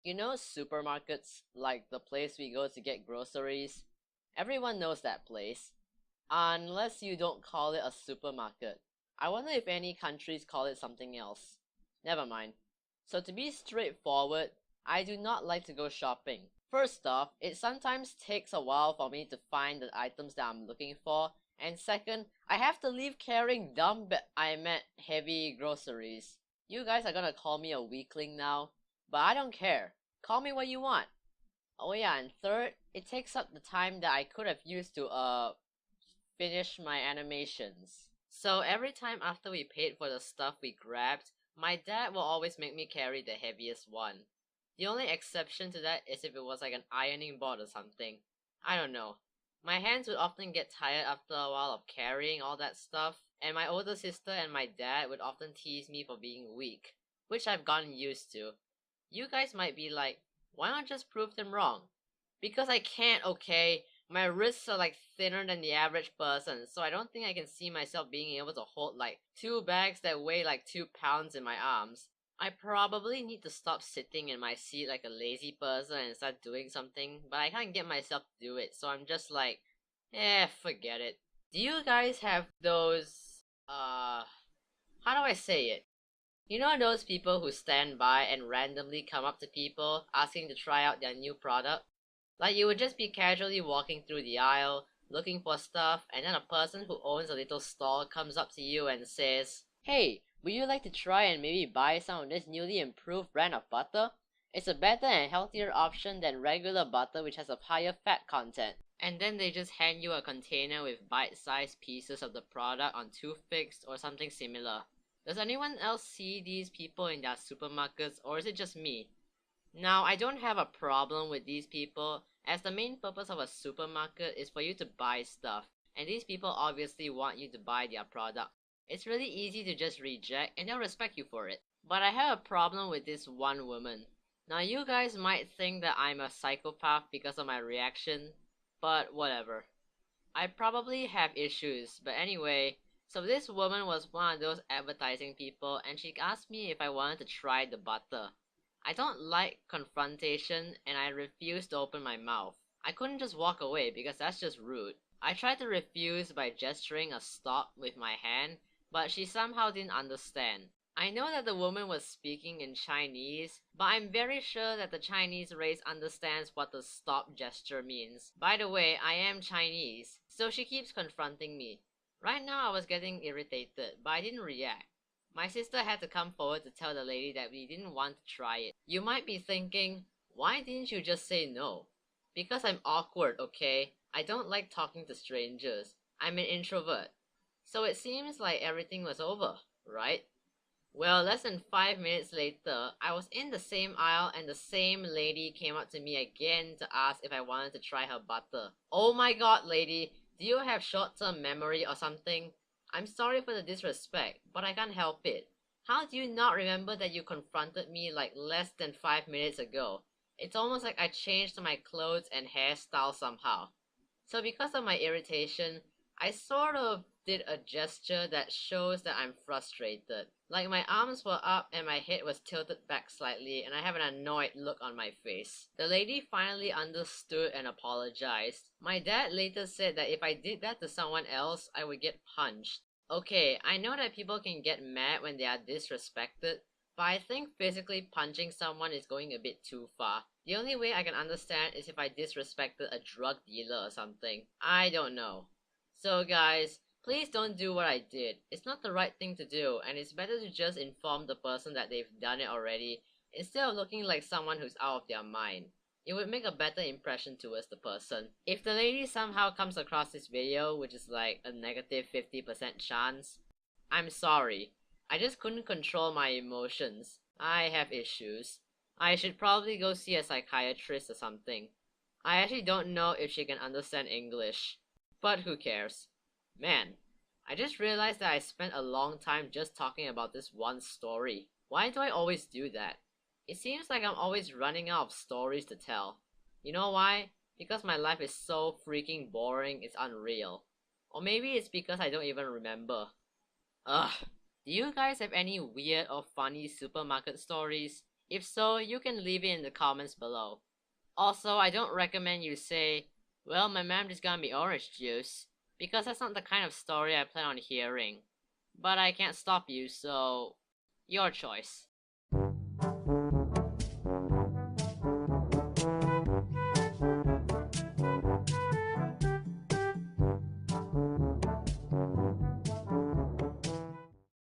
You know supermarkets, like the place we go to get groceries? Everyone knows that place. Unless you don't call it a supermarket. I wonder if any countries call it something else. Never mind. So to be straightforward, I do not like to go shopping. First off, it sometimes takes a while for me to find the items that I'm looking for, and second, I have to leave carrying heavy groceries. You guys are gonna call me a weakling now, but I don't care. Call me what you want. Oh yeah, and third, it takes up the time that I could have used to finish my animations. So every time after we paid for the stuff we grabbed, my dad will always make me carry the heaviest one. The only exception to that is if it was like an ironing board or something. I don't know. My hands would often get tired after a while of carrying all that stuff, and my older sister and my dad would often tease me for being weak, which I've gotten used to. You guys might be like, why not just prove them wrong? Because I can't, okay? My wrists are like thinner than the average person, so I don't think I can see myself being able to hold like 2 bags that weigh like 2 pounds in my arms. I probably need to stop sitting in my seat like a lazy person and start doing something, but I can't get myself to do it, so I'm just like, forget it. Do you guys have those, how do I say it? You know those people who stand by and randomly come up to people asking to try out their new product? Like you would just be casually walking through the aisle, looking for stuff, and then a person who owns a little stall comes up to you and says, "Hey, would you like to try and maybe buy some of this newly improved brand of butter? It's a better and healthier option than regular butter which has a higher fat content." And then they just hand you a container with bite-sized pieces of the product on toothpicks or something similar. Does anyone else see these people in their supermarkets, or is it just me? Now, I don't have a problem with these people, as the main purpose of a supermarket is for you to buy stuff, and these people obviously want you to buy their product. It's really easy to just reject, and they'll respect you for it. But I have a problem with this one woman. Now, you guys might think that I'm a psychopath because of my reaction, but whatever. I probably have issues, but anyway, so this woman was one of those advertising people, and she asked me if I wanted to try the butter. I don't like confrontation, and I refused to open my mouth. I couldn't just walk away because that's just rude. I tried to refuse by gesturing a stop with my hand, but she somehow didn't understand. I know that the woman was speaking in Chinese, but I'm very sure that the Chinese race understands what the stop gesture means. By the way, I am Chinese, so she keeps confronting me. Right now I was getting irritated, but I didn't react. My sister had to come forward to tell the lady that we didn't want to try it. You might be thinking, why didn't you just say no? Because I'm awkward, okay? I don't like talking to strangers. I'm an introvert. So it seems like everything was over, right? Well, less than 5 minutes later, I was in the same aisle and the same lady came up to me again to ask if I wanted to try her butter. Oh my god, lady, do you have short-term memory or something? I'm sorry for the disrespect, but I can't help it. How do you not remember that you confronted me like less than 5 minutes ago? It's almost like I changed my clothes and hairstyle somehow. So because of my irritation, I sort of did a gesture that shows that I'm frustrated. Like my arms were up and my head was tilted back slightly and I have an annoyed look on my face. The lady finally understood and apologized. My dad later said that if I did that to someone else, I would get punched. Okay, I know that people can get mad when they are disrespected, but I think physically punching someone is going a bit too far. The only way I can understand is if I disrespected a drug dealer or something. I don't know. So guys, please don't do what I did. It's not the right thing to do, and it's better to just inform the person that they've done it already, instead of looking like someone who's out of their mind. It would make a better impression towards the person. If the lady somehow comes across this video, which is like a negative 50% chance, I'm sorry. I just couldn't control my emotions. I have issues. I should probably go see a psychiatrist or something. I actually don't know if she can understand English. But who cares? Man, I just realized that I spent a long time just talking about this one story. Why do I always do that? It seems like I'm always running out of stories to tell. You know why? Because my life is so freaking boring, it's unreal. Or maybe it's because I don't even remember. Ugh. Do you guys have any weird or funny supermarket stories? If so, you can leave it in the comments below. Also, I don't recommend you say, well, my mom just got me orange juice, because that's not the kind of story I plan on hearing. But I can't stop you, so your choice.